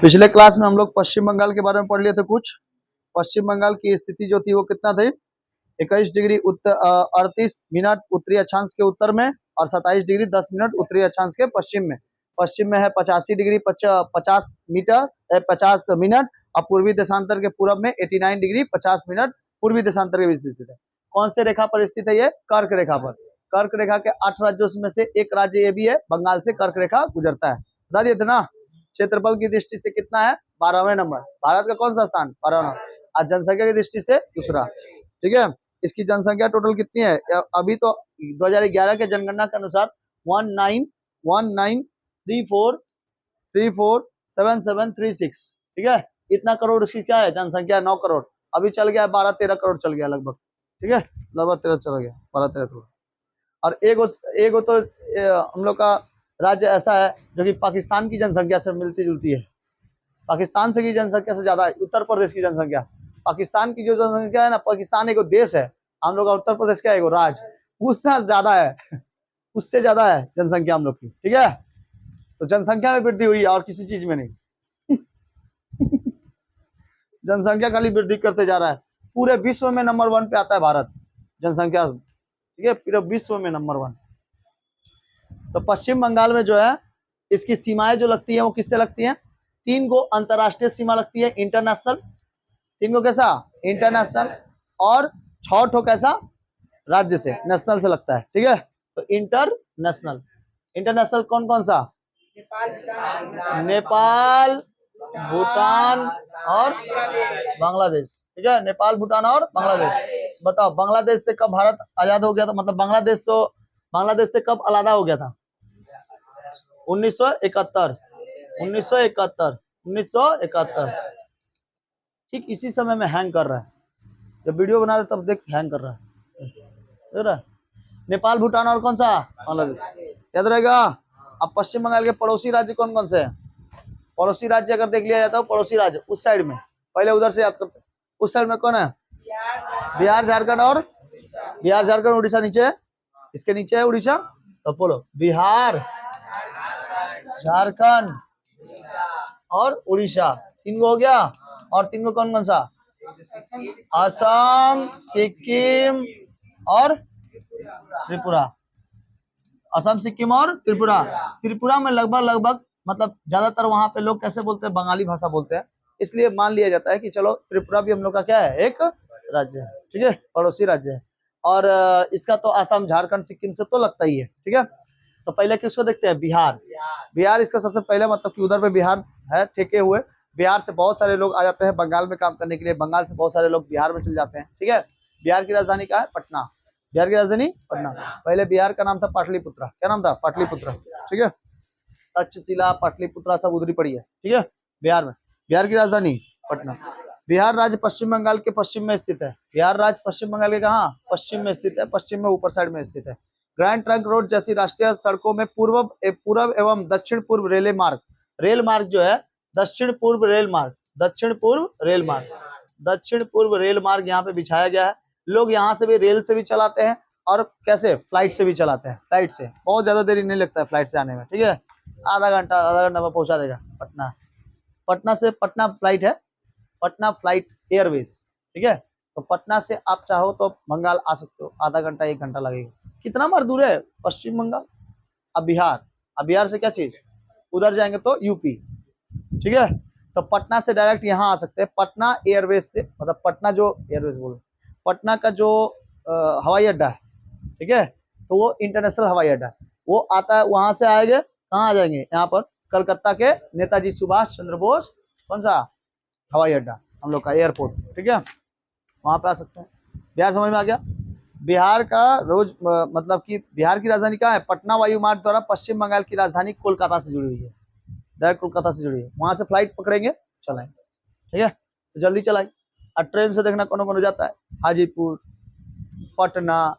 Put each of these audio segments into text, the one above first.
पिछले क्लास में हम लोग पश्चिम बंगाल के बारे में पढ़ लिए थे कुछ। पश्चिम बंगाल की स्थिति जो थी वो कितना थी, 21 डिग्री 38 मिनट उत्तरी अक्षांश के उत्तर में और 27 डिग्री 10 मिनट उत्तरी अक्षांश के पश्चिम में। पश्चिम में है 85 डिग्री 50 मीटर 50 मिनट और पूर्वी देशांतर के पूरब में 89 डिग्री 50 मिनट पूर्वी देशांतर के स्थित है। कौन से रेखा पर स्थित है? ये कर्क रेखा पर। कर्क रेखा के 8 राज्यों में से एक राज्य ये भी है, बंगाल से कर्क रेखा गुजरता है। बता दिए थे ना। क्षेत्रफल की दृष्टि से कितना है? 12वें नंबर। भारत का कौन सा स्थान? 12वां नंबर। और जनसंख्या की दृष्टि से दूसरा। ठीक है, इसकी जनसंख्या टोटल कितनी है? अभी तो 2011 के जनगणना के अनुसार 1934347736। ठीक है, इतना करोड़ इसकी क्या है? जनसंख्या 9 करोड़। अभी चल गया 12-13 करोड़ चल गया लगभग। ठीक है, लगभग 13 चल गया, 12-13 करोड़। और एक तो हम लोग का राज्य ऐसा है जो कि पाकिस्तान की जनसंख्या से मिलती जुलती है। पाकिस्तान से की जनसंख्या से ज्यादा है उत्तर प्रदेश की जनसंख्या। पाकिस्तान की जो जनसंख्या है ना, पाकिस्तान एक देश है, हम लोग का उत्तर प्रदेश क्या है? राज्य। उससे ज्यादा है, उससे ज्यादा है जनसंख्या हम लोग की। ठीक है, तो जनसंख्या में वृद्धि हुई है और किसी चीज में नहीं। जनसंख्या खाली वृद्धि करते जा रहा है। पूरे विश्व में नंबर 1 पे आता है भारत जनसंख्या। ठीक है, पूरे विश्व में नंबर 1। तो पश्चिम बंगाल में जो है इसकी सीमाएं जो लगती है वो किससे लगती हैं? 3 गो अंतरराष्ट्रीय सीमा लगती है, इंटरनेशनल। 3 गो कैसा? इंटरनेशनल। और 6 ठो कैसा? राज्य से, नेशनल से लगता है। ठीक है, तो इंटरनेशनल। इंटरनेशनल कौन कौन सा? नेपाल, भूटान और बांग्लादेश। ठीक है, नेपाल, भूटान और बांग्लादेश। बताओ बांग्लादेश से कब भारत आजाद हो गया था? मतलब बांग्लादेश से कब अलग हो गया था? 1971। 1971। 1971। ठीक इसी समय में हैंग कर रहा है। जब वीडियो बना रहे तब देख हैंग कर रहा है। देख रहा है? नेपाल, भूटान और कौन सा? बांग्लादेश। याद रहेगा। अब पश्चिम बंगाल के पड़ोसी राज्य कौन कौन से हैं? पड़ोसी राज्य अगर देख लिया जाता है, पड़ोसी राज्य उस साइड में, पहले उधर से याद करते हैं। उस साइड में कौन है? बिहार, झारखंड और बिहार, झारखंड, उड़ीसा नीचे है। इसके नीचे है उड़ीसा। तो बोलो बिहार, झारखंड और उड़ीसा। 3 गो हो गया। और 3 गो कौन कौन सा? असम, सिक्किम और त्रिपुरा। असम, सिक्किम और त्रिपुरा। त्रिपुरा में लगभग मतलब ज्यादातर वहां पे लोग कैसे बोलते हैं? बंगाली भाषा बोलते हैं। इसलिए मान लिया जाता है कि चलो त्रिपुरा भी हम लोग का क्या है? एक राज्य है। ठीक है, पड़ोसी राज्य है। और इसका तो असम, झारखंड, सिक्किम से तो लगता ही है। ठीक है, तो पहले किसको देखते हैं? बिहार। बिहार इसका सबसे पहले मतलब कि उधर पे बिहार है ठेके हुए। बिहार से बहुत सारे लोग आ जाते हैं बंगाल में काम करने के लिए। बंगाल से बहुत सारे लोग बिहार में चले जाते हैं। ठीक है, बिहार की राजधानी क्या है? पटना। बिहार की राजधानी पटना। पहले बिहार का नाम था पाटलिपुत्रा। क्या नाम था? पाटलिपुत्रा। ठीक है, तक्षशिला, पाटलिपुत्रा सब उधरी पड़ी है। ठीक है, बिहार में। बिहार की राजधानी पटना। बिहार राज्य पश्चिम बंगाल के पश्चिम में स्थित है। बिहार राज्य पश्चिम बंगाल के कहाँ? पश्चिम में स्थित है। पश्चिम में ऊपर साइड में स्थित है। ग्रैंड ट्रंक रोड जैसी राष्ट्रीय सड़कों में पूर्व एवं दक्षिण पूर्व रेल मार्ग जो है, दक्षिण पूर्व रेल मार्ग, दक्षिण पूर्व रेल मार्ग, दक्षिण पूर्व रेल मार्ग यहाँ पे बिछाया गया है। लोग यहाँ से भी रेल से भी चलाते हैं और कैसे? फ्लाइट से भी चलाते हैं। फ्लाइट से बहुत ज्यादा देरी नहीं लगता है फ्लाइट से आने में। ठीक है, आधा घंटा में पहुंचा देगा पटना। पटना से पटना फ्लाइट है, पटना फ्लाइट एयरवेज। ठीक है, तो पटना से आप चाहो तो बंगाल आ सकते हो, आधा घंटा 1 घंटा लगेगा। कितना मार दूर है पश्चिम बंगाल। अब बिहार से क्या चीज? उधर जाएंगे तो यूपी। ठीक है, तो पटना से डायरेक्ट यहाँ आ सकते हैं। पटना एयरवेज से, मतलब पटना जो एयरवेज बोलो, पटना का जो हवाई अड्डा है। ठीक है, तो वो इंटरनेशनल हवाई अड्डा है, वो आता है। वहां से आएंगे कहाँ आ जाएंगे? यहाँ पर कलकत्ता के नेताजी सुभाष चंद्र बोस कौन सा हवाई अड्डा, हम लोग का एयरपोर्ट। ठीक है, वहां पे आ सकते हैं। बिहार समझ में आ गया। बिहार का मतलब कि बिहार की राजधानी कहाँ है? पटना वायु मार्ग द्वारा पश्चिम बंगाल की राजधानी कोलकाता से जुड़ी हुई है। डायरेक्ट कोलकाता से जुड़ी है। वहां से फ्लाइट पकड़ेंगे, चलाएंगे। ठीक है, तो जल्दी चलाएंगे। और ट्रेन से देखना कौन कौन जाता है? हाजीपुर, पटना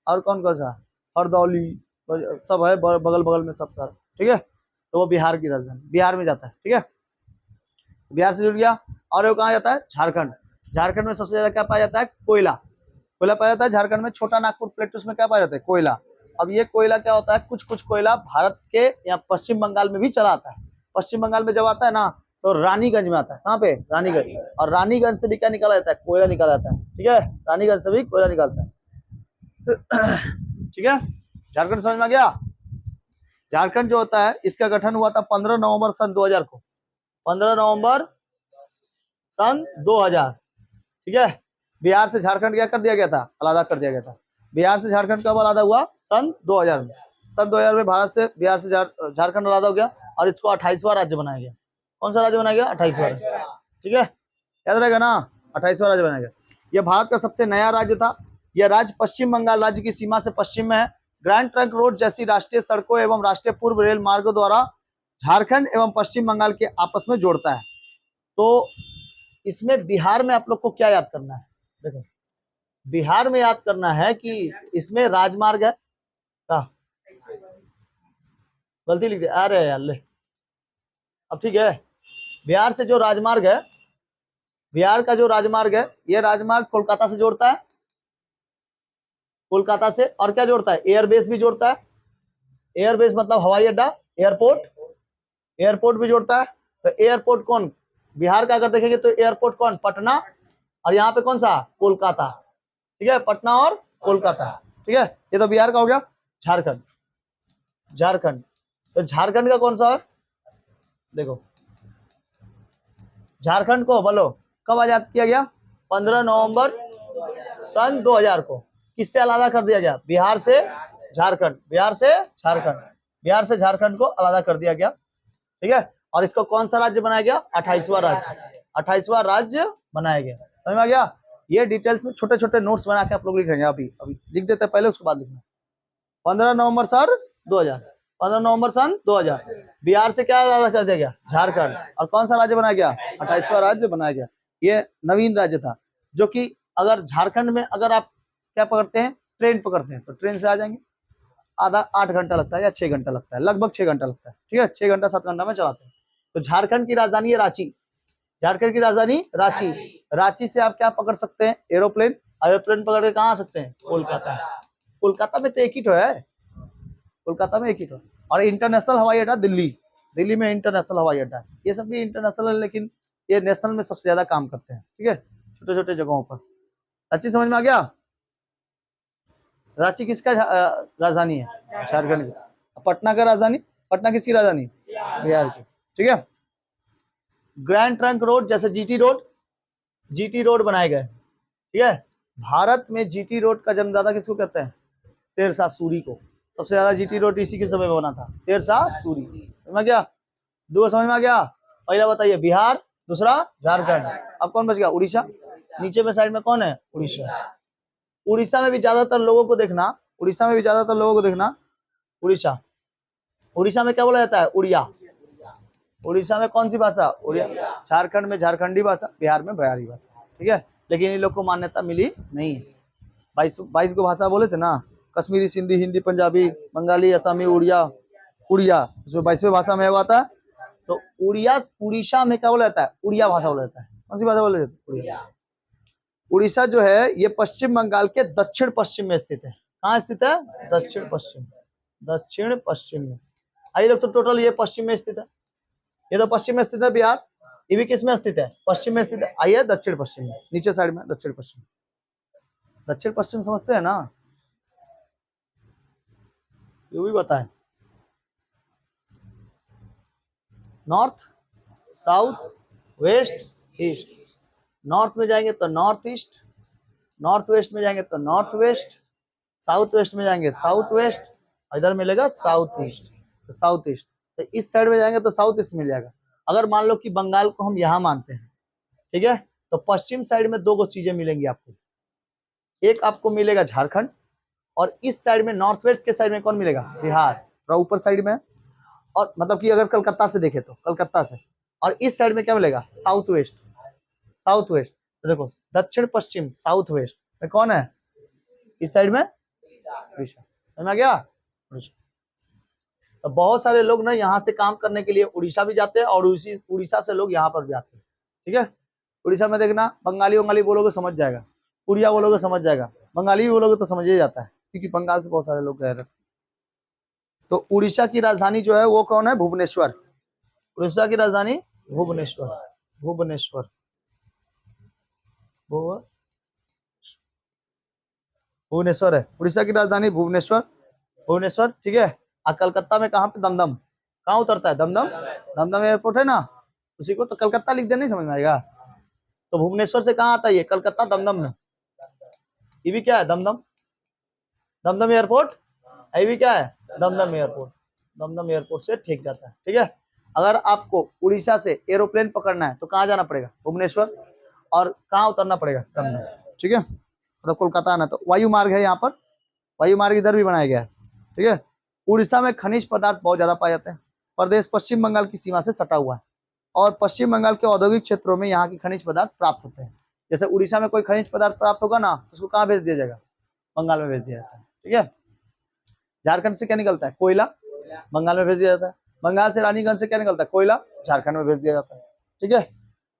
और कौन कौन सा? हरदौली सब है बगल बगल में सब सर। ठीक है, तो वो बिहार की राजधानी, बिहार में जाता है। ठीक है, बिहार से जुड़ गया। और वो कहाँ जाता है? झारखंड। झारखंड में सबसे ज्यादा क्या पाया जाता है? कोयला। कोयला पाया जाता है झारखंड में। छोटा नागपुर प्लेटूस में क्या पाया जाता है? कोयला। अब ये कोयला क्या होता है? कुछ कुछ कोयला भारत के या पश्चिम बंगाल में भी चला आता है। पश्चिम बंगाल में जब आता है ना तो रानीगंज में आता है। कहाँ पे? रानीगंज। और रानीगंज से भी क्या निकाला जाता है? कोयला निकाला जाता है। ठीक है, रानीगंज से भी कोयला निकालता है। ठीक है, झारखंड समझ में आ गया? झारखंड जो होता है इसका गठन हुआ था 15 नवंबर सन 2000 को। 15 नवंबर सन 2000। ठीक है, बिहार से झारखंड क्या कर दिया गया था? अलग कर दिया गया था। बिहार से झारखंड कब अलग हुआ? सन 2000 में। सन 2000 में भारत से बिहार से झारखंड अलग हो गया और इसको 28वां राज्य बनाया गया। कौन सा राज्य बनाया गया? 28वां राज्य। ठीक है, याद रहेगा ना, 28वां राज्य बनाया गया। यह भारत का सबसे नया राज्य था। यह राज्य पश्चिम बंगाल राज्य की सीमा से पश्चिम में है। ग्रैंड ट्रंक रोड जैसी राष्ट्रीय सड़कों एवं राष्ट्रीय पूर्व रेल मार्गों द्वारा झारखंड एवं पश्चिम बंगाल के आपस में जोड़ता है। तो इसमें बिहार में आप लोग को क्या याद करना है? देखो, बिहार में याद करना है कि इसमें राजमार्ग है। गलती लिख दिया, अरे यार ले, अब ठीक है। बिहार से जो राजमार्ग है, बिहार का जो राजमार्ग है, ये राजमार्ग कोलकाता से जोड़ता है। कोलकाता से और क्या जोड़ता है? एयरबेस भी जोड़ता है। एयरबेस मतलब हवाई अड्डा, एयरपोर्ट। एयरपोर्ट भी जोड़ता है। तो एयरपोर्ट कौन? बिहार का अगर देखेंगे तो एयरपोर्ट कौन? पटना। और यहाँ पे कौन सा? कोलकाता। ठीक है, पटना और कोलकाता। ठीक है, ये तो बिहार का हो गया। झारखंड, झारखंड तो झारखंड का कौन सा है? देखो, झारखंड को बोलो कब आजाद किया गया? 15 नवंबर सन 2000 को। किससे अलग कर दिया गया? बिहार से झारखंड। बिहार से झारखंड, बिहार से झारखंड को अलग कर दिया गया। ठीक है, और इसको कौन सा राज्य बनाया गया? 28वां राज्य। 28वां राज्य बनाया गया। समझ में आ गया? ये डिटेल्स में छोटे छोटे नोट्स बना के आप लोग लिखेंगे। अभी अभी लिख देते हैं, पहले उसके बाद लिखना। 15 नवंबर सन 2000, 15 नवंबर सन 2000 बिहार से क्या अलग कर दिया गया? झारखंड। और कौन सा राज्य बनाया गया? 28वां राज्य बनाया गया। ये नवीन राज्य था, जो कि अगर झारखंड में अगर आप क्या पकड़ते हैं? ट्रेन पकड़ते हैं, तो ट्रेन से आ जाएंगे। आधा 8 घंटा लगता है या 6 घंटा लगता है, लगभग 6 घंटा लगता है। ठीक है, 6 घंटा 7 घंटा में चलाते हैं। तो झारखंड की राजधानी है रांची। झारखंड की राजधानी रांची। रांची से आप क्या पकड़ सकते हैं? एरोप्लेन। एरोप्लेन पकड़ के कहाँ आ सकते हैं? कोलकाता। कोलकाता में तो एक ही तो है, कोलकाता में एक ही तो। और इंटरनेशनल हवाई अड्डा दिल्ली। दिल्ली में इंटरनेशनल हवाई अड्डा है। ये सब भी इंटरनेशनल है, लेकिन ये नेशनल में सबसे ज्यादा काम करते हैं। ठीक है, छोटे छोटे जगहों पर। रांची समझ में आ गया? रांची किसका राजधानी है? झारखंड की। पटना का राजधानी? पटना किसकी राजधानी? बिहार की। ठीक है, ग्रैंड ट्रंक रोड जैसे जीटी रोड, जीटी रोड बनाए गए। ठीक है, भारत में जीटी रोड का जन्मदाता किसको कहते हैं? शेरशाह सूरी को। सबसे ज्यादा जीटी रोड इसी के समय में बना था, शेरशाह सूरी। समझ में गया? दो समझ में आ गया? पहला बताइए बिहार, दूसरा झारखंड। अब कौन बच गया? उड़ीसा। नीचे में साइड में कौन है? उड़ीसा। उड़ीसा में भी ज्यादातर लोगों को देखना, उड़ीसा में भी ज्यादातर लोगों को देखना, उड़ीसा, उड़ीसा में क्या बोला जाता है? उड़िया। उड़ीसा में कौन सी भाषा? उड़िया। झारखंड में झारखंडी भाषा, बिहार में बिहारी भाषा। ठीक है, लेकिन इन लोग को मान्यता मिली नहीं है। 22 को भाषा बोले थे ना, कश्मीरी, सिंधी, हिंदी, पंजाबी, बंगाली, असमी, उड़िया। उड़िया उसमें 22वें भाषा में हुआ था। तो उड़िया, उड़ीसा में क्या बोला जाता है? उड़िया भाषा बोला जाता है। कौन सी भाषा बोला जाता है? उड़िया। उड़ीसा जो है ये पश्चिम बंगाल के दक्षिण पश्चिम में स्थित है। कहाँ स्थित है? दक्षिण पश्चिम, दक्षिण पश्चिम में। आइए लोग, तो टोटल ये पश्चिम में स्थित है। ये तो पश्चिम में स्थित है बिहार, ये भी किस में स्थित है? पश्चिम में स्थित है। आइए दक्षिण पश्चिम में, नीचे साइड में दक्षिण पश्चिम। दक्षिण पश्चिम समझते हैं ना? ये भी बताएं। North, south, west, east. North में जाएंगे तो नॉर्थ ईस्ट, नॉर्थ वेस्ट में जाएंगे तो नॉर्थ वेस्ट, साउथ वेस्ट में जाएंगे साउथ वेस्ट, इधर मिलेगा साउथ ईस्ट। तो साउथ ईस्ट, तो इस साइड में जाएंगे तो साउथ ईस्ट मिल जाएगा। अगर मान लो कि बंगाल को हम यहाँ मानते हैं, ठीक है, तो पश्चिम साइड में दो चीजें मिलेंगी आपको। एक आपको मिलेगा झारखंड, और इस साइड में नॉर्थ वेस्ट के साइड में कौन मिलेगा? बिहार। और ऊपर साइड में, और मतलब कि अगर कलकत्ता से देखे तो कलकत्ता से। और इस साइड में क्या मिलेगा? South west. साउथ वेस्ट, तो देखो दक्षिण पश्चिम साउथ वेस्ट में कौन है? इस साइड में उड़ीसा। समझ में आ गया? उड़ीसा। तो बहुत सारे लोग ना यहाँ से काम करने के लिए उड़ीसा भी जाते हैं, और उसी उड़ीसा से लोग यहाँ पर भी आते हैं। ठीक है, उड़ीसा में देखना, बंगाली बंगाली बोलोगे समझ जाएगा, उड़िया बोलोगे समझ जाएगा, बंगाली भी बोलोगे तो समझ ही जाता है, क्योंकि बंगाल से बहुत सारे लोग गए रहते। तो उड़ीसा की राजधानी जो है वो कौन है? भुवनेश्वर। उड़ीसा की राजधानी भुवनेश्वर। भुवनेश्वर भुवनेश्वर है उड़ीसा की राजधानी भुवनेश्वर। भुवनेश्वर ठीक है। और कलकत्ता में कहाँ पे? दमदम। कहाँ उतरता है? दमदम। दमदम एयरपोर्ट है ना, उसी को तो कलकत्ता लिख दे, नहीं समझ में आएगा। तो भुवनेश्वर से कहाँ आता है ये? कलकत्ता दमदम में। ये भी क्या है? दमदम। दमदम एयरपोर्ट ये भी क्या है? दमदम एयरपोर्ट। दमदम एयरपोर्ट से ठीक जाता है। ठीक है। अगर आपको उड़ीसा से एरोप्लेन पकड़ना है तो कहाँ जाना पड़ेगा? भुवनेश्वर। और कहाँ उतरना पड़ेगा? दमदम। ठीक है। मतलब कोलकाता आना, तो वायु मार्ग है यहाँ पर, वायु मार्ग इधर भी बनाया गया है। ठीक है। उड़ीसा में खनिज पदार्थ बहुत ज्यादा पाए जाते हैं। प्रदेश पश्चिम बंगाल की सीमा से सटा हुआ है और पश्चिम बंगाल के औद्योगिक क्षेत्रों में यहाँ की खनिज पदार्थ प्राप्त होते हैं। जैसे उड़ीसा में कोई खनिज पदार्थ प्राप्त होगा ना, तो उसको कहाँ भेज दिया जाएगा? बंगाल में भेज दिया जाता है। ठीक है। झारखंड से क्या निकलता है? कोयला, बंगाल में भेज दिया जाता है। बंगाल से रानीगंज से क्या निकलता है? कोयला, झारखंड में भेज दिया जाता है। ठीक है।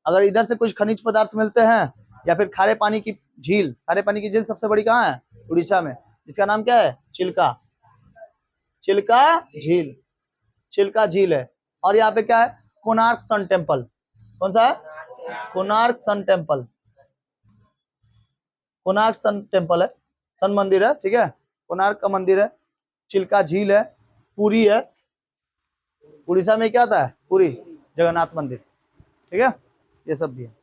अगर इधर से कुछ खनिज पदार्थ मिलते हैं या फिर खारे पानी की झील, खारे पानी की झील सबसे बड़ी कहाँ है? उड़ीसा में, जिसका नाम क्या है? चिल्का। चिल्का झील, चिल्का झील है। और यहाँ पे क्या है? Konark sun temple. कौन सा है? Konark sun temple. Konark sun temple है, सन मंदिर है। ठीक है। कोणार्क का मंदिर है, चिल्का झील है, पुरी है। उड़ीसा में क्या आता है? पुरी जगन्नाथ मंदिर। ठीक है। ये सब भी है।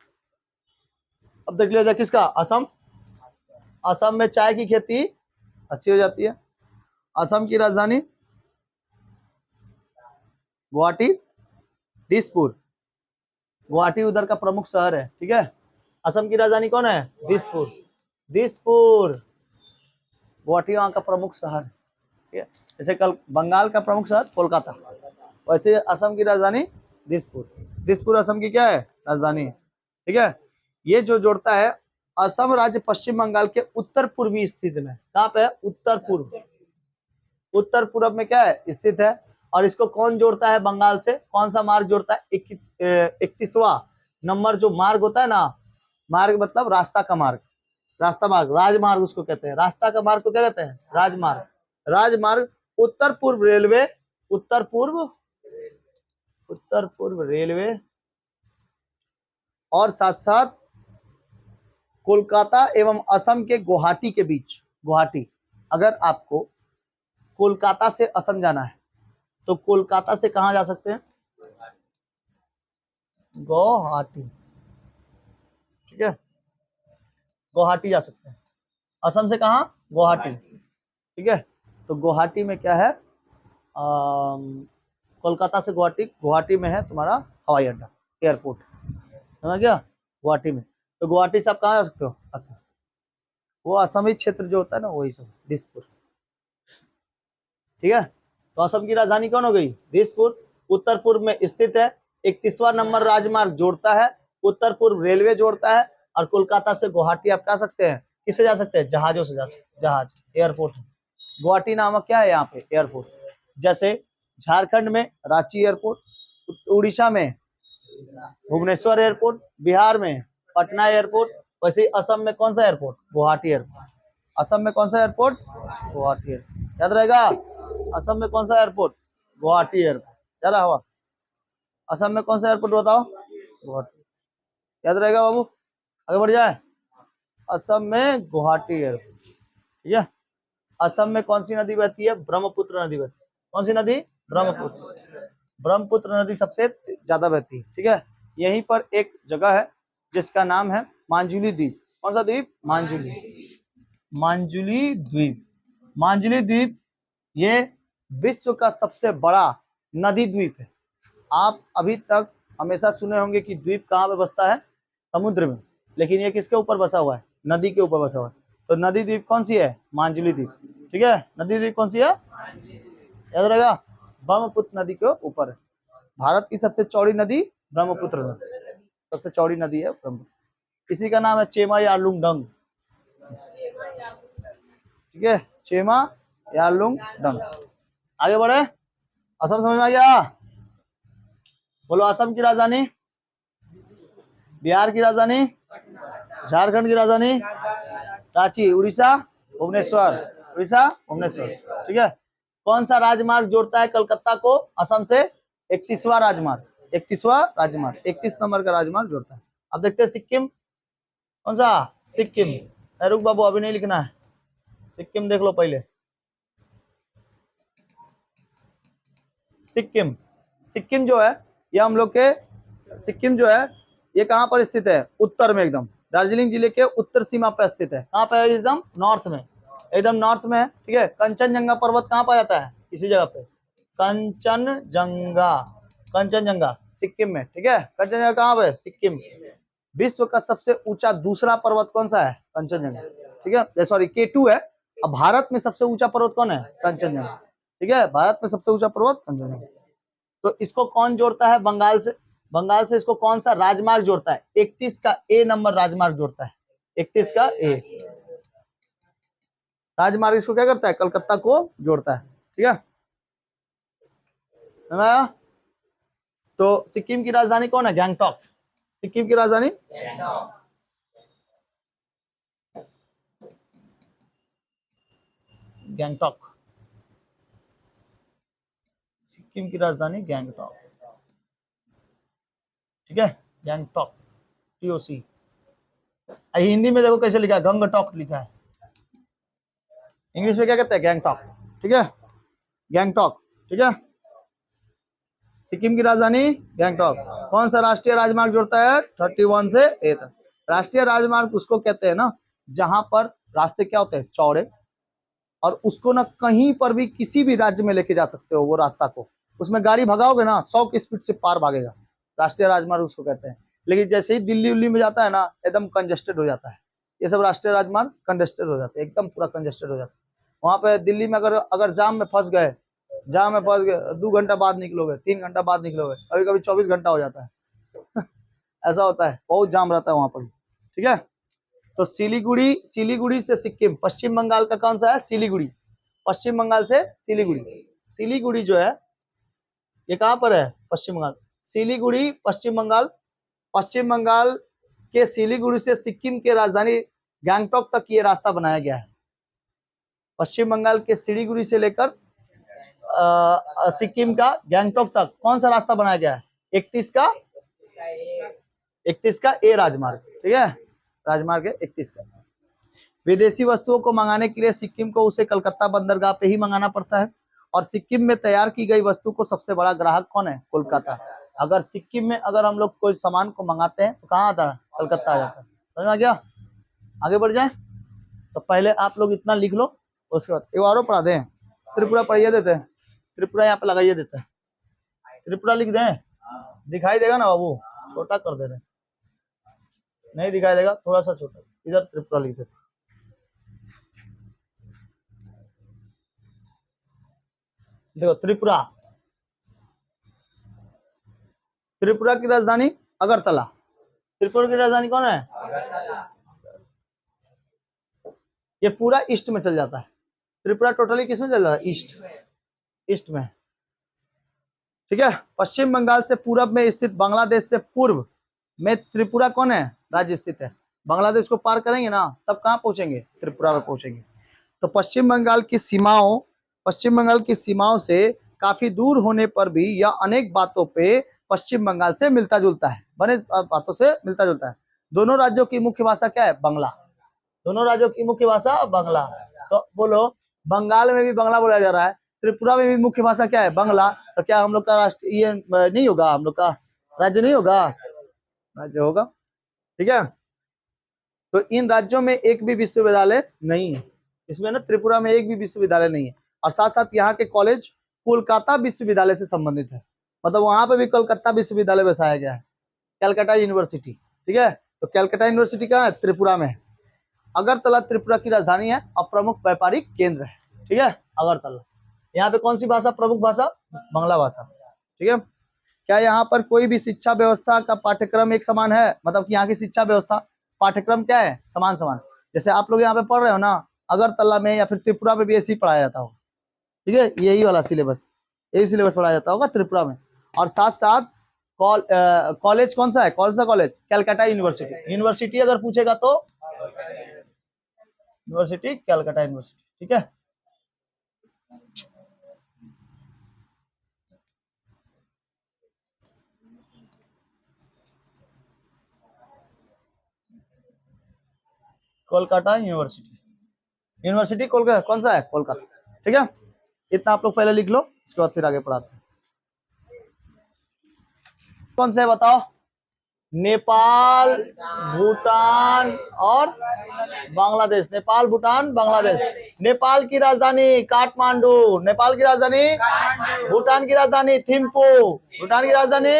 अब देख लिया जाए किसका? असम। असम में चाय की खेती अच्छी हो जाती है। असम की राजधानी गुवाहाटी, दिसपुर। गुवाहाटी उधर का प्रमुख शहर है। ठीक है। असम की राजधानी कौन है? दिसपुर। दिसपुर गुवाहाटी वहाँ का प्रमुख शहर है। ठीक है। जैसे कल बंगाल का प्रमुख शहर कोलकाता, वैसे असम की राजधानी दिसपुर। दिसपुर असम की क्या है? राजधानी। ठीक है। ये जो जोड़ता है, असम राज्य पश्चिम बंगाल के उत्तर पूर्वी स्थित में। कहाँ पे है? उत्तर पूर्व। उत्तर पूर्व में क्या है? स्थित है। और इसको कौन जोड़ता है बंगाल से? कौन सा मार्ग जोड़ता है? 31वां नंबर जो मार्ग होता है ना, मार्ग मतलब रास्ता का मार्ग, रास्ता मार्ग, राजमार्ग उसको कहते हैं। रास्ता का मार्ग को क्या कहते हैं? राजमार्ग। राजमार्ग उत्तर पूर्व रेलवे, उत्तर पूर्व, उत्तर पूर्व रेलवे और साथ साथ कोलकाता एवं असम के गुवाहाटी के बीच। गुवाहाटी, अगर आपको कोलकाता से असम जाना है तो कोलकाता से कहां जा सकते हैं? गुवाहाटी। ठीक है। गुवाहाटी जा सकते हैं। असम से कहां? गुवाहाटी। ठीक है। तो गुवाहाटी में क्या है? कोलकाता से गुवाहाटी, गुवाहाटी में है तुम्हारा हवाई अड्डा, एयरपोर्ट, समझ गया? गुवाहाटी में। तो गुवाहाटी से आप कहाँ जा सकते हो? असम। वो असमी क्षेत्र जो होता है ना, वही सब, दिसपुर। ठीक है। तो असम की राजधानी कौन हो गई? दिसपुर। उत्तर पूर्व में स्थित है। 31वां नंबर राजमार्ग जोड़ता है, उत्तर पूर्व रेलवे जोड़ता है। और कोलकाता से गुवाहाटी आप जा सकते हैं, किससे जा सकते हैं? जहाजों से जा सकते हैं, जहाज, एयरपोर्ट। गुवाहाटी नामक क्या है यहाँ पे? एयरपोर्ट। जैसे झारखंड में रांची एयरपोर्ट, उड़ीसा में भुवनेश्वर एयरपोर्ट, बिहार में पटना एयरपोर्ट, वैसे ही असम में कौन सा एयरपोर्ट? गुवाहाटी एयरपोर्ट। असम में कौन सा एयरपोर्ट? गुवाहाटी एयरपोर्ट। याद रहेगा? असम में कौन सा एयरपोर्ट? गुवाहाटी एयरपोर्ट। याद हुआ? असम में कौन सा एयरपोर्ट बताओ? गुवाहाटी। याद रहेगा बाबू? आगे बढ़ जाए। असम में गुवाहाटी एयरपोर्ट। ठीक है। असम में कौन सी नदी बहती है? ब्रह्मपुत्र नदी बहती है। कौन सी नदी? ब्रह्मपुत्र। ब्रह्मपुत्र नदी सबसे ज्यादा बहती है। ठीक है। यहीं पर एक जगह है जिसका नाम है मांजुली द्वीप। कौन सा द्वीप? मांजुली। मांजुली द्वीप। मांजुली द्वीप ये विश्व का सबसे बड़ा नदी द्वीप है। आप अभी तक हमेशा सुने होंगे कि द्वीप कहाँ पे बसता है? समुद्र में। लेकिन ये किसके ऊपर बसा हुआ है? नदी के ऊपर बसा हुआ है। तो नदी द्वीप कौन सी है? मांजुली द्वीप। ठीक है। नदी द्वीप कौन सी है? याद रहेगा? ब्रह्मपुत्र नदी के ऊपर है। भारत की सबसे चौड़ी नदी ब्रह्मपुत्र नदी, सबसे चौड़ी नदी है ब्रह्मपुत्र। इसी का नाम है चेमा यारलुंग डंग। ठीक है। चेमा यारलुंग डंग। आगे बढ़े। असम समझ में आ गया? बोलो। असम की राजधानी, बिहार की राजधानी, झारखंड की राजधानी रांची, उड़ीसा भुवनेश्वर, उड़ीसा भुवनेश्वर। ठीक है। कौन सा राजमार्ग जोड़ता है कलकत्ता को असम से? 31वां राजमार्ग। 31वां राजमार्ग, 31 नंबर का राजमार्ग जोड़ता है। अब देखते हैं सिक्किम, कौन सा? सिक्किम। रुक बाबू, अभी नहीं लिखना है, सिक्किम देख लो पहले। सिक्किम, सिक्किम जो है ये हम लोग के, सिक्किम जो है ये कहाँ पर स्थित है? उत्तर में एकदम, दार्जिलिंग जिले के उत्तर सीमा पर स्थित है। कहाँ पे है? एकदम नॉर्थ में, एकदम नॉर्थ में है। ठीक है, कंचनजंगा पर्वत कहाँ पाया जाता है? इसी जगह पे, कंचनजंगा, कंचनजंगा सिक्किम में। ठीक है, कंचनजंगा कहाँ पे? सिक्किम। विश्व का सबसे ऊंचा दूसरा पर्वत कौन सा है? कंचनजंगा। ठीक है, सॉरी K2 है। अब भारत में सबसे ऊंचा पर्वत कौन है? कंचनजंगा। ठीक है, भारत में सबसे ऊंचा पर्वत कंचनजंगा। तो इसको कौन जोड़ता है बंगाल से? बंगाल से इसको कौन सा राजमार्ग जोड़ता है? 31 का A नंबर राजमार्ग जोड़ता है, 31 का A राजमार्ग इसको क्या करता है? कलकत्ता को जोड़ता है। ठीक है, समझ आया? तो सिक्किम की राजधानी कौन है? गैंगटॉक। सिक्किम की राजधानी गैंगटॉक, सिक्किम की राजधानी गैंगटॉक। ठीक है, गैंगटॉक, TOC। हिंदी में देखो कैसे लिखा है, गंगटॉक लिखा है। इंग्लिश में क्या कहते हैं? गैंगटॉक। ठीक है, गैंगटॉक। ठीक है, सिक्किम की राजधानी गैंगटॉक। कौन सा राष्ट्रीय राजमार्ग जोड़ता है? 31 से A तक। राष्ट्रीय राजमार्ग उसको कहते हैं ना जहां पर रास्ते क्या होते हैं? चौड़े, और उसको ना कहीं पर भी किसी भी राज्य में लेके जा सकते हो वो रास्ता को। उसमें गाड़ी भगाओगे ना 100 की स्पीड से पार भागेगा। राष्ट्रीय राजमार्ग उसको कहते हैं। लेकिन जैसे ही दिल्ली उल्ली में जाता है ना एकदम कंजेस्टेड हो जाता है। ये सब राष्ट्रीय राजमार्ग कंजेस्टेड हो जाते हैं, एकदम पूरा कंजेस्टेड हो जाता है। वहां पे दिल्ली में अगर अगर जाम में फंस गए, जाम में फंस गए, 2 घंटा बाद निकलोगे, 3 घंटा बाद निकलोगे, कभी कभी 24 घंटा हो जाता है। ऐसा होता है, बहुत जाम रहता है वहां पर। ठीक है, तो सिलीगुड़ी, सिलीगुड़ी से सिक्किम, पश्चिम बंगाल का कौन सा है? सिलीगुड़ी, पश्चिम बंगाल से सिलीगुड़ी। सिलीगुड़ी जो है ये कहां पर है? पश्चिम बंगाल। सिलीगुड़ी पश्चिम बंगाल, पश्चिम बंगाल के सिलीगुड़ी से सिक्किम के राजधानी गैंगटॉक तक ये रास्ता बनाया गया है। पश्चिम बंगाल के सिलीगुड़ी से लेकर सिक्किम का गैंगटॉक तक कौन सा रास्ता बनाया गया है? 31 का, 31 का A राजमार्ग। ठीक है, राजमार्ग है 31 का। विदेशी वस्तुओं को मंगाने के लिए सिक्किम को उसे कलकत्ता बंदरगाह पे ही मंगाना पड़ता है, और सिक्किम में तैयार की गई वस्तु को सबसे बड़ा ग्राहक कौन है? कोलकाता। अगर सिक्किम में अगर हम लोग कोई सामान को मंगाते हैं तो कहाँ आता है? कलकत्ता आ जाता है। समझ में आ गया? आगे बढ़ जाए तो पहले आप लोग इतना लिख लो, उसके बाद एक और पढ़ा दें। त्रिपुरा पढ़िए देते हैं, त्रिपुरा यहाँ पे लगाइए देते हैं। त्रिपुरा लिख दें, दिखाई देगा ना बाबू? छोटा कर दे रहे, नहीं दिखाई देगा, थोड़ा सा छोटा, इधर त्रिपुरा लिख देते। देखो त्रिपुरा, त्रिपुरा की राजधानी अगरतला। त्रिपुरा की राजधानी कौन है? ये पूरा ईस्ट में चल जाता है। त्रिपुरा टोटली किस में चल जाता है? ईस्ट, ईस्ट में। ठीक है, पश्चिम बंगाल से पूरब में स्थित बांग्लादेश से पूर्व में त्रिपुरा कौन है? राज्य स्थित है। बांग्लादेश को पार करेंगे ना तब कहाँ पहुंचेंगे? त्रिपुरा में पहुंचेंगे। तो पश्चिम बंगाल की सीमाओं, पश्चिम बंगाल की सीमाओं से काफी दूर होने पर भी यह अनेक बातों पे पश्चिम बंगाल से मिलता जुलता है, बने बातों से मिलता जुलता है। दोनों राज्यों की मुख्य भाषा क्या है? बांग्ला। दोनों राज्यों की मुख्य भाषा बांग्ला। तो बोलो, बंगाल में भी बांग्ला बोला जा रहा है, त्रिपुरा में भी मुख्य भाषा क्या है? बांग्ला। तो क्या हम लोग का राष्ट्र ये नहीं होगा? हम लोग का राज्य नहीं होगा? राज्य होगा। ठीक है, तो इन राज्यों में एक भी विश्वविद्यालय नहीं है। इसमें ना त्रिपुरा में एक भी विश्वविद्यालय नहीं है, और साथ साथ यहाँ के कॉलेज कोलकाता विश्वविद्यालय से संबंधित है। मतलब वहां पे भी कोलकाता विश्वविद्यालय बसाया गया है, कैलकाटा यूनिवर्सिटी। ठीक है, तो कैलकाटा यूनिवर्सिटी कहाँ है? त्रिपुरा में है। अगरतला त्रिपुरा की राजधानी है और प्रमुख व्यापारिक केंद्र है। ठीक है, अगरतला। यहाँ पे कौन सी भाषा प्रमुख भाषा? बांग्ला भाषा। ठीक है, क्या यहाँ पर कोई भी शिक्षा व्यवस्था का पाठ्यक्रम एक समान है? मतलब कि यहाँ की शिक्षा व्यवस्था पाठ्यक्रम क्या है? समान समान। जैसे आप लोग यहाँ पे पढ़ रहे हो ना, अगरतला में या फिर त्रिपुरा में भी ऐसे ही पढ़ाया जाता होगा। ठीक है, यही वाला सिलेबस, यही सिलेबस पढ़ाया जाता होगा त्रिपुरा में। और साथ साथ कॉलेज कौन सा है? कौन सा कॉलेज? कैलकाटा यूनिवर्सिटी। यूनिवर्सिटी अगर पूछेगा तो यूनिवर्सिटी कैलकाटा यूनिवर्सिटी। ठीक है, कोलकाता यूनिवर्सिटी, यूनिवर्सिटी कोलकाता कौन सा है? कोलकाता। ठीक है, इतना आप लोग पहले लिख लो, इसके बाद फिर आगे पढ़ाते हैं। कौन से बताओ? नेपाल, भूटान और बांग्लादेश। नेपाल, भूटान, बांग्लादेश। नेपाल की राजधानी काठमांडू, नेपाल की राजधानी, भूटान की राजधानी थिम्पू, भूटान की राजधानी,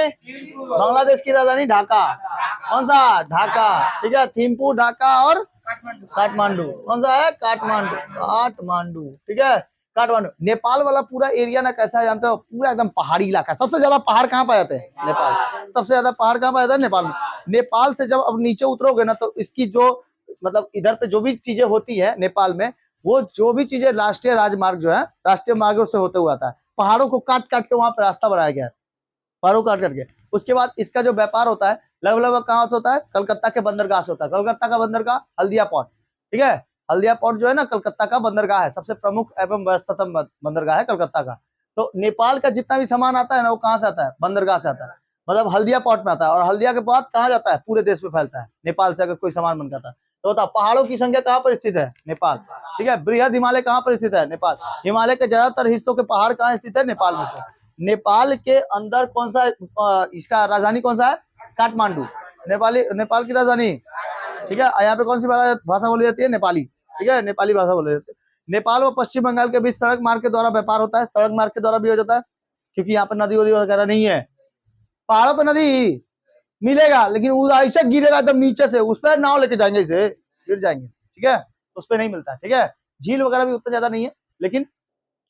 बांग्लादेश की राजधानी ढाका। कौन सा? ढाका। ठीक है, थिम्पू, ढाका और काठमांडू। कौन सा है? काठमांडू, काठमांडू। ठीक है, काठमांडू। नेपाल वाला पूरा एरिया ना कैसा है जानते हो? पूरा एकदम पहाड़ी इलाका है। सबसे ज्यादा पहाड़ कहाँ पाए जाते हैं? नेपाल। सबसे ज्यादा पहाड़ कहाँ पाए जाते हैं? नेपाल में। नेपाल से जब अब नीचे उतरोगे ना तो इसकी जो मतलब इधर पे जो भी चीजें होती है नेपाल में, वो जो भी चीजें राष्ट्रीय राजमार्ग जो है, राष्ट्रीय मार्गों से होते हुए आता है। पहाड़ों को काट काट के वहां पे रास्ता बनाया गया है, पहाड़ों को काट काट के। उसके बाद इसका जो व्यापार होता है लगभग लगभग कहाँ से होता है? कलकत्ता के बंदरगाह से होता है। कलकत्ता का बंदरगाह हल्दिया पोर्ट। ठीक है, हल्दिया पोर्ट जो है ना कलकत्ता का बंदरगाह है, सबसे प्रमुख एवं व्यस्ततम बंदरगाह है कलकत्ता का। तो नेपाल का जितना भी सामान आता है ना वो कहाँ से आता है? बंदरगाह से आता है, मतलब हल्दिया पोर्ट में आता है। और हल्दिया के बाद कहाँ जाता है? पूरे देश में फैलता है। नेपाल से अगर कोई सामान बन जाता है तो बताओ पहाड़ों की संख्या कहाँ पर स्थित है? नेपाल। ठीक है, बृहद हिमालय कहाँ पर स्थित है? नेपाल। हिमालय के ज्यादातर हिस्सों के पहाड़ कहाँ स्थित है? नेपाल में से। नेपाल के अंदर कौन सा इसका राजधानी कौन सा है? काठमांडू, नेपाल की राजधानी। ठीक है, यहाँ पे कौन सी भाषा बोली जाती है? नेपाली। ठीक है, नेपाली भाषा बोली जाती है। नेपाल और पश्चिम बंगाल के बीच सड़क मार्ग के द्वारा व्यापार होता है, सड़क मार्ग के द्वारा भी हो जाता है, क्योंकि यहाँ पर नदी वगैरह नहीं है। पहाड़ों पर नदी मिलेगा लेकिन वो ऐसे गिरेगा एकदम नीचे से, उस पर नाव लेके जाएंगे, इसे गिर जाएंगे। ठीक है, उस पर नहीं मिलता है। ठीक है, झील वगैरह भी उतना ज्यादा नहीं है, लेकिन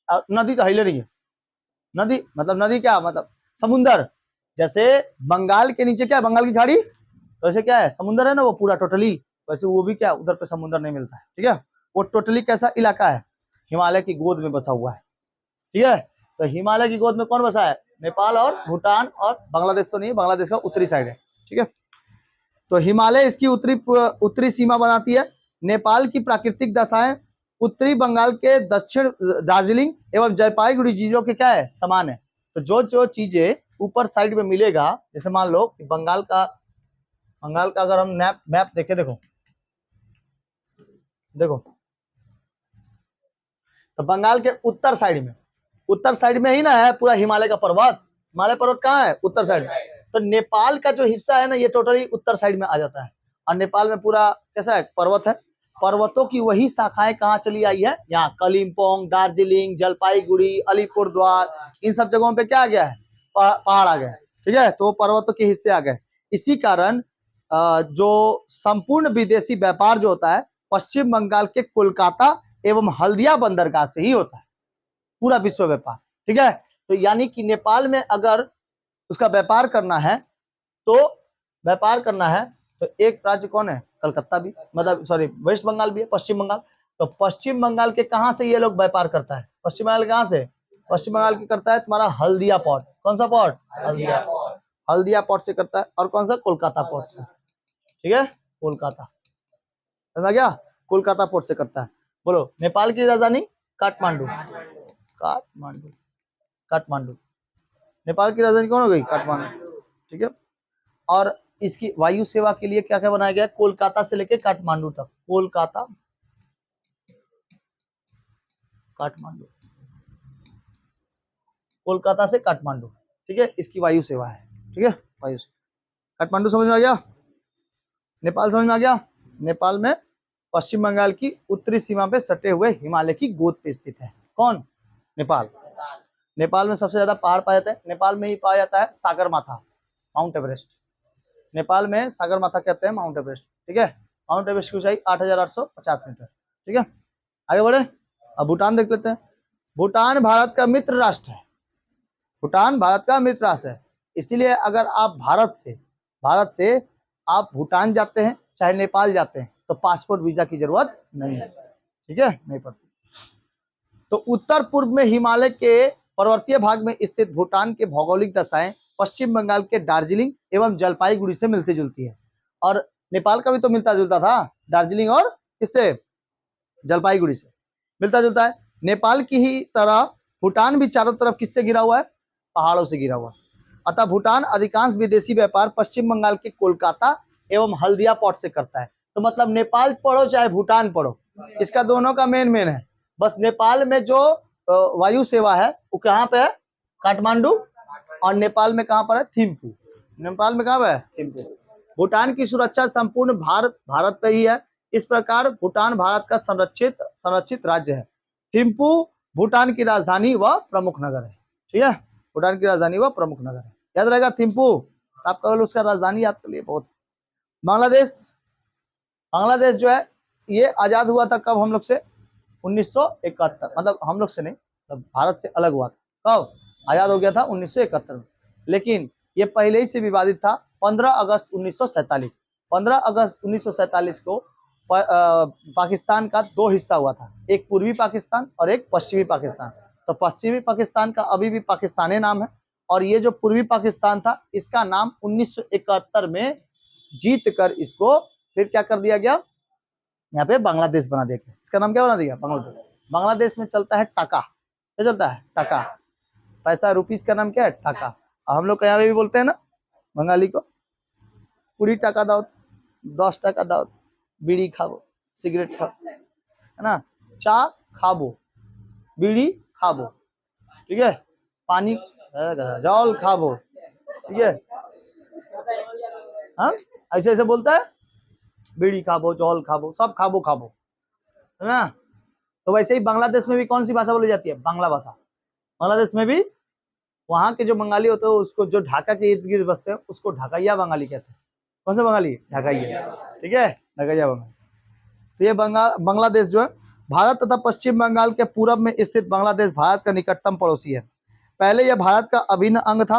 नदी तो हिले नहीं है। नदी मतलब नदी क्या मतलब? समुंदर। जैसे बंगाल के नीचे क्या है? बंगाल की खाड़ी, तो ऐसे क्या है? समुंदर है ना वो पूरा टोटली, वैसे वो भी क्या उधर पे समुंदर नहीं मिलता है। ठीक है, वो टोटली कैसा इलाका है? हिमालय की गोद में बसा हुआ है। ठीक है, तो हिमालय की गोद में कौन बसा है? नेपाल और भूटान, और बांग्लादेश तो नहीं है, बांग्लादेश का उत्तरी साइड है। ठीक है, तो हिमालय इसकी उत्तरी सीमा बनाती है। नेपाल की प्राकृतिक दशाएं उत्तरी बंगाल के दक्षिण दार्जिलिंग एवं जलपाईगुड़ी जिलों के क्या है? समान है। तो जो जो चीजें ऊपर साइड में मिलेगा, जैसे मान लो कि बंगाल का अगर हम मैप देखें, देखो तो बंगाल के उत्तर साइड में ही ना है पूरा हिमालय का पर्वत। हिमालय पर्वत कहाँ है? उत्तर साइड में। तो नेपाल का जो हिस्सा है ना ये टोटली उत्तर साइड में आ जाता है। और नेपाल में पूरा कैसा है? पर्वत है। पर्वतों की वही शाखाएं कहाँ चली आई है? यहाँ कलिम्पोंग, दार्जिलिंग, जलपाईगुड़ी, अलीपुरद्वार, इन सब जगहों पे क्या आ गया है? पहाड़ आ गए। ठीक है, तो पर्वतों के हिस्से आ गए। इसी कारण जो संपूर्ण विदेशी व्यापार जो होता है पश्चिम बंगाल के कोलकाता एवं हल्दिया बंदरगाह से ही होता है, पूरा विश्व व्यापार। ठीक है, तो यानी कि नेपाल में अगर उसका व्यापार करना है तो एक राज्य कौन है? कलकत्ता भी, मतलब सॉरी वेस्ट बंगाल भी है, पश्चिम बंगाल। तो पश्चिम बंगाल के कहां से ये लोग व्यापार करता है? पश्चिम बंगाल कहां से? पश्चिम बंगाल की करता है तुम्हारा हल्दिया पोर्ट। कौन सा पोर्ट? हल्दिया पोर्ट से करता है। और कौन सा? कोलकाता पोर्ट से। ठीक है, कोलकाता, समझ गया? कोलकाता पोर्ट से करता है। बोलो नेपाल की राजधानी? काठमांडू। नेपाल की राजधानी कौन हो गई? काठमांडू। ठीक है, और इसकी वायु सेवा के लिए क्या क्या बनाया गया? कोलकाता से लेके काठमांडू तक। कोलकाता से काठमांडू। ठीक है, इसकी वायु सेवा है। ठीक है, वायु सेवा। काठमांडू समझ में आ गया? नेपाल समझ में आ गया? नेपाल में पश्चिम बंगाल की उत्तरी सीमा पे सटे हुए हिमालय की गोद पे स्थित है। कौन? नेपाल। नेपाल में सबसे ज्यादा पहाड़ पाया जाता है। नेपाल में ही पाया जाता है सागरमाथा, माउंट एवरेस्ट। नेपाल में सागरमाथा कहते हैं माउंट एवरेस्ट। ठीक है, माउंट एवरेस्ट की ऊंचाई 8,850 मीटर। ठीक है, आगे बढ़े। अब भूटान देख लेते हैं। भूटान भारत का मित्र राष्ट्र है। भूटान भारत का मित्र राष्ट्र है, इसीलिए अगर आप भारत से आप भूटान जाते हैं चाहे नेपाल जाते हैं तो पासपोर्ट वीजा की जरूरत नहीं है। ठीक है, नहीं पड़ती। तो उत्तर पूर्व में हिमालय के पर्वतीय भाग में स्थित भूटान के भौगोलिक दशाएं पश्चिम बंगाल के दार्जिलिंग एवं जलपाईगुड़ी से मिलती जुलती है। और नेपाल का भी तो मिलता जुलता था, दार्जिलिंग और किससे? जलपाईगुड़ी से मिलता जुलता है। नेपाल की ही तरह भूटान भी चारों तरफ किससे घिरा हुआ है? पहाड़ों से घिरा हुआ है। अतः भूटान अधिकांश विदेशी व्यापार पश्चिम बंगाल के कोलकाता एवं हल्दिया पोर्ट से करता है। तो मतलब नेपाल पढ़ो चाहे भूटान पढ़ो, इसका दोनों का मेन है। बस नेपाल में जो वायु सेवा है वो कहाँ पे है, काठमांडू, और नेपाल में कहाँ पर है, थिम्पू। नेपाल में कहाँ पे है, थिम्पू। भूटान की सुरक्षा संपूर्ण भारत पे ही है। इस प्रकार भूटान भारत का संरक्षित राज्य है। थिम्पू भूटान की राजधानी व प्रमुख नगर है। ठीक है, भूटान की राजधानी व प्रमुख नगर है, याद रहेगा थिम्पू। आप केवल उसका राजधानी याद कर लिए बहुत। बांग्लादेश जो है ये आजाद हुआ था कब हम लोग से, 1971, मतलब हम लोग से नहीं, मतलब भारत से अलग हुआ था। कब आजाद हो गया था, 1971 में। लेकिन ये पहले ही से विवादित था। 15 अगस्त 1947, 15 अगस्त 1947 को पाकिस्तान का दो हिस्सा हुआ था, एक पूर्वी पाकिस्तान और एक पश्चिमी पाकिस्तान। तो पश्चिमी पाकिस्तान का अभी भी पाकिस्तानी नाम है, और ये जो पूर्वी पाकिस्तान था इसका नाम 1971 में जीत कर इसको फिर क्या कर दिया गया, यहाँ पे बांग्लादेश बना दिया गया। इसका नाम क्या बना दिया, बांग्लादेश। बांग्लादेश में चलता है टाका, क्या चलता है, टाका। पैसा रुपीस का नाम क्या है, टाका। और हम लोग यहाँ पे भी बोलते हैं ना बंगाली को, पूरी टाका दाओ, 10 टाका दाओ, बीड़ी खाबो, सिगरेट खाबो, है ना, चा खाबो, बीड़ी खाबो, ठीक है, पानी जल खाबो, ठीक है, हाँ ऐसे ऐसे बोलता है, बीड़ी खाबो, जल खाबो, सब खाबो खाबो, है ना। तो वैसे ही बांग्लादेश में भी कौन सी भाषा बोली जाती है, बांग्ला भाषा। बांग्लादेश में भी वहां के जो बंगाली होते हैं उसको, जो ढाका के इर्द गिर्द बसते हैं उसको ढाकाइया बंगाली कहते हैं। कौन सा बंगाली, ढाकाइया, ठीक है, ढाकाइया बंगाली। तो ये बांग्लादेश जो है भारत तथा पश्चिम बंगाल के पूर्व में स्थित बांग्लादेश भारत का निकटतम पड़ोसी है। पहले यह भारत का अभिन्न अंग था।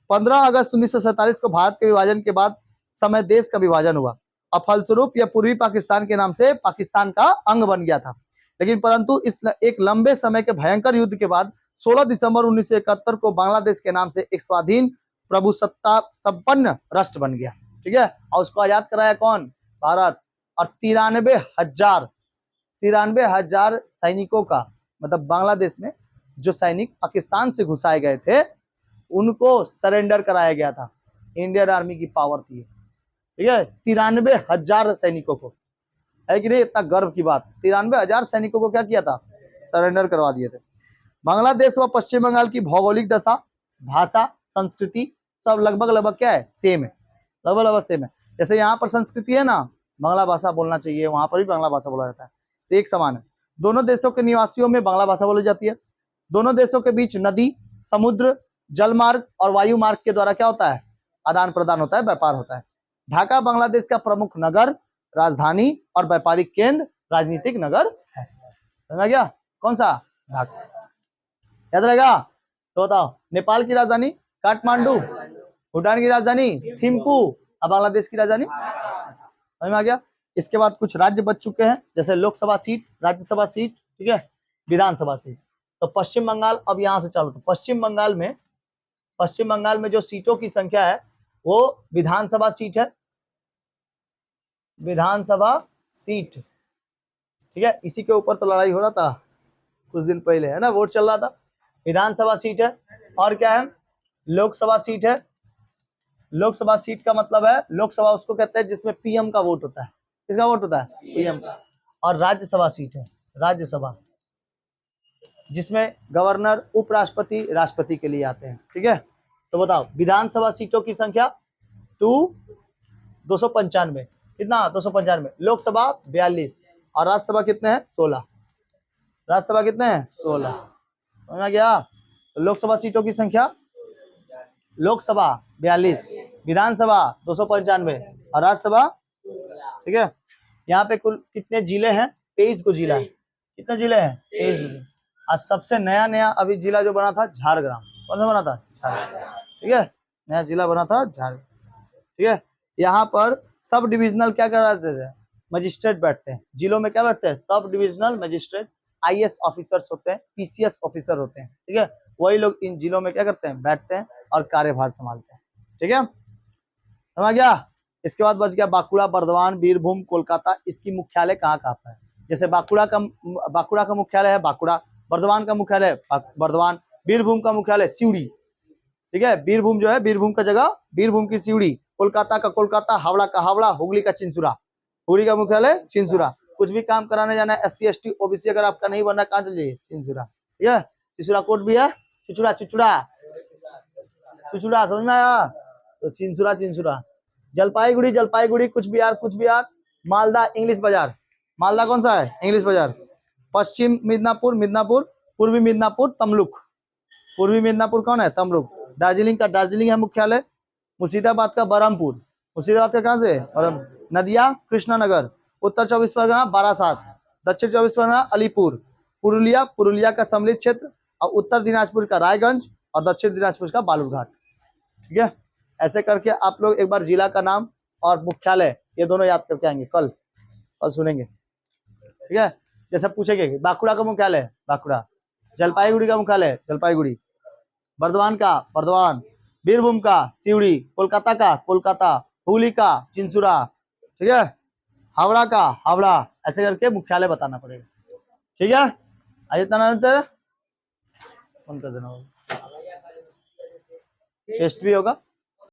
15 अगस्त 1947 को भारत के विभाजन के बाद समय देश का विभाजन हुआ और फलस्वरूप यह पूर्वी पाकिस्तान के नाम से पाकिस्तान का अंग बन गया था। लेकिन परंतु इस एक लंबे समय के भयंकर युद्ध के बाद 16 दिसंबर 1971 को बांग्लादेश के नाम से एक स्वाधीन प्रभुसत्ता संपन्न राष्ट्र बन गया। ठीक है, और उसको आजाद कराया कौन, भारत। और 93,000 सैनिकों का, मतलब बांग्लादेश में जो सैनिक पाकिस्तान से घुसाए गए थे उनको सरेंडर कराया गया था। इंडियन आर्मी की पावर थी, ठीक है, 93,000 सैनिकों को, है कि नहीं, इतना गर्व की बात। 93,000 सैनिकों को क्या किया था, सरेंडर करवा दिए थे। बांग्लादेश व पश्चिम बंगाल की भौगोलिक दशा, भाषा, संस्कृति सब लगभग क्या है, सेम है, लगभग सेम है। जैसे यहाँ पर संस्कृति है ना, बांग्ला भाषा बोलना चाहिए, वहां पर भी बांग्ला भाषा बोला जाता है, तो एक समान है। दोनों देशों के निवासियों में बांग्ला भाषा बोली जाती है। दोनों देशों के बीच नदी, समुद्र, जलमार्ग और वायु मार्ग के द्वारा क्या होता है, आदान प्रदान होता है, व्यापार होता है। ढाका बांग्लादेश का प्रमुख नगर, राजधानी और व्यापारिक केंद्र, राजनीतिक नगर है। समझ गया, कौन सा, ढाका, याद रहेगा। तो बताओ, नेपाल की राजधानी काठमांडू, भूटान की राजधानी थिम्पू, और बांग्लादेश की राजधानी, समझ में आ गया। इसके बाद कुछ राज्य बच चुके हैं, जैसे लोकसभा सीट, राज्यसभा सीट, ठीक है, विधानसभा सीट। तो पश्चिम बंगाल, अब यहां से चलो, तो पश्चिम बंगाल में जो सीटों की संख्या है वो विधानसभा सीट है, विधानसभा सीट, ठीक है। इसी के ऊपर तो लड़ाई हो रहा था कुछ दिन पहले, है ना, वोट चल रहा था। विधानसभा सीट है, और क्या है, लोकसभा सीट है। लोकसभा सीट का मतलब है, लोकसभा उसको कहते हैं जिसमें पीएम का वोट होता है। किसका वोट होता है, पीएम का। और राज्यसभा सीट है, राज्यसभा, जिसमें गवर्नर, उपराष्ट्रपति, राष्ट्रपति के लिए आते हैं। ठीक है, तो बताओ, विधानसभा सीटों की संख्या 295, कितना, 295। लोकसभा 42, और राज्यसभा कितने हैं, 16। राज्यसभा कितने हैं, 16। समझ में गया। तो लोकसभा सीटों की संख्या, लोकसभा 42, विधानसभा 295 और राज्यसभा, ठीक है। यहाँ पे कुल कितने जिले हैं, 23 को जिला है। कितने जिले हैं, 23 जिले। आज सबसे नया अभी जिला जो बना था, झारग्राम। कौन सा बना था, झारग्राम, ठीक है, नया जिला बना था झारग्राम, ठीक है। यहाँ पर सब डिविजनल क्या कराते थे, मजिस्ट्रेट बैठते हैं। जिलों में क्या बैठते हैं, sub divisional magistrate, IAS officers होते हैं, पीसीएस ऑफिसर होते हैं, ठीक है। वही लोग इन जिलों में क्या करते हैं, बैठते हैं और कार्यभार संभालते हैं। ठीक है, समझ गया। इसके बाद बच गया बांकुड़ा, बर्धमान, बीरभूम, कोलकाता। इसकी मुख्यालय कहाँ कहाँ पर है, जैसे बांकुड़ा का मुख्यालय है बांकुड़ा, बर्धमान का मुख्यालय बर्धमान, बीरभूम का मुख्यालय सिवड़ी, ठीक है। बीरभूम जो है, बीरभूम का जगह बीरभूम की सिवड़ी, कोलकाता का कोलकाता, हावड़ा का हावड़ा, हुगली का चिंसुरा। हुगली का मुख्यालय चिंसुरा। कुछ भी काम कराने जाना है, SC ST OBC अगर आपका नहीं बनना, कहाँ चल जाइए, चिंसुरा। ठीक है, चिंसुरा कोर्ट भी है, चुचुड़ा चुचुड़ा चुचुड़ा, समझ में आया, तो चिंसुरा चिंसुरा। जलपाईगुड़ी जलपाईगुड़ी, कुछ बिहार, मालदा इंग्लिश बाजार, मालदा कौन सा है, इंग्लिश बाजार। पश्चिम मिदनापुर मिदनापुर, पूर्वी मिदनापुर तमलुक, पूर्वी मिदनापुर कौन है, तमलुक। दार्जिलिंग का दार्जिलिंग है मुख्यालय। मुर्शिदाबाद का बरहमपुर, मुर्शिदाबाद का कहाँ से, बरहम। नदिया कृष्णानगर। उत्तर 24 परगना बारासात, दक्षिण 24 परगना अलीपुर, पुरुलिया पुरुलिया का सम्मिलित क्षेत्र, और उत्तर दिनाजपुर का रायगंज, और दक्षिण दिनाजपुर का बालूरघाट। ठीक है, ऐसे करके आप लोग एक बार जिला का नाम और मुख्यालय ये दोनों याद करके आएंगे, कल सुनेंगे। ठीक है, जैसे पूछेंगे बांकुड़ा का मुख्यालय बांकुड़ा, जलपाईगुड़ी का मुख्यालय जलपाईगुड़ी, बर्धमान का बर्धमान, बीरभूम का सिवड़ी, कोलकाता का कोलकाता, हुगली का चिंसुरा, ठीक है, हावड़ा का हावड़ा, ऐसे करके मुख्यालय बताना पड़ेगा। ठीक है, आइए तनानंतर फोन कर देना, टेस्ट भी होगा।